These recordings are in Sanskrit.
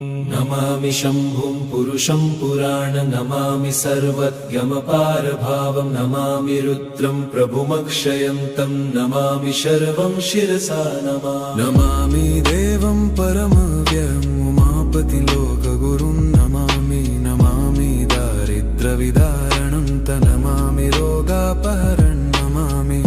नमामि शम्भुं पुरुषं पुराण नमामि सर्वज्ञमपारभावं नमामि रुद्रं प्रभुमक्षयन्तं नमामि शर्वं शिरसा नमामि देवं परमव्ययम् उमापतिलोकगुरुं नमामि दारिद्र्यविदारणं नमामि रोगापहरणं नमामि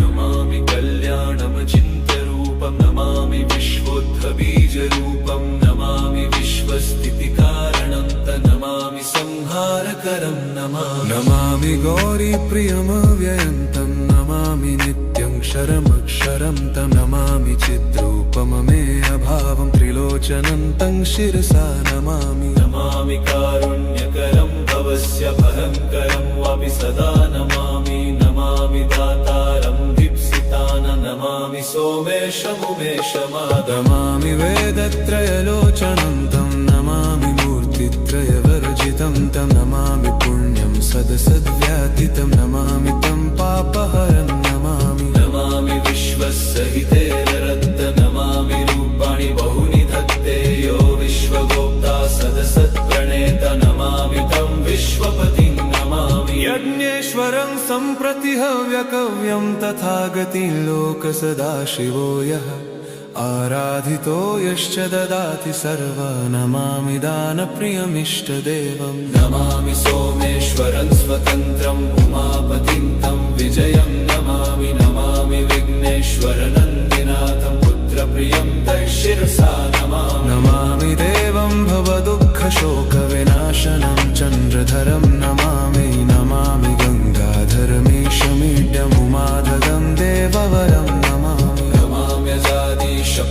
कल्याणमचिन्त्यरूपं नमामि विश्वोत्थबीजरूपं नमामि विश्वस्थितिकारणं नमामि संहारकरं नमामि गौरीप्रियमव्ययन्तं नमामि नित्यं क्षरमक्षरं तं नमामि चिद्रूपममेयभावं त्रिलोचनं तं शिरसा नमामि कारुण्यकरं भवस्य भयङ्करं वापि सदा नमामि दातारं दीप्सितान नमामि सोमेशमुमेशमादमामि वेदत्रयलोचनं तं नमामि मूर्तित्रयवर्जितं तं नमामि पुण्यं सदसद्व्यातितं नमामि तं पापहरं नमामि विश्वसहितेररद्द नमामि रूपाणि बहुनि धत्ते यो विश्वगोप्ता सदसत्प्रणेत नमामि तं विश्वपतिं नमामि यज्ञेश्वरं सम्प्रति हव्यकव्यं तथागतिं लोकसदाशिवो यः आराधितो यश्च ददाति सर्वा नमामि दानप्रियमिष्टदेवं नमामि सोमेश्वरं स्वतन्त्रम् उमापतिं तं विजयं नमामि विघ्नेश्वरनन्दिनाथं पुत्रप्रियं तं शिरसा नमामि देवं भवदुःखशोकविनाशनं चन्द्रधरं नमामि गङ्गाधरमीशमीड्यमुमाधदं देववरं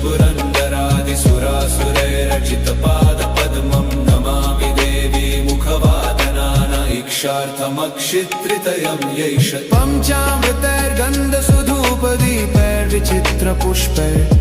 पुरन्दरादिसुरासुरैरचितपादपद्मं नमामि देवी मुखवादनान इक्षार्थमक्षित्रितयं यैष पञ्चामृतैर्गन्धसुधूपदीपैर्विचित्रपुष्पैः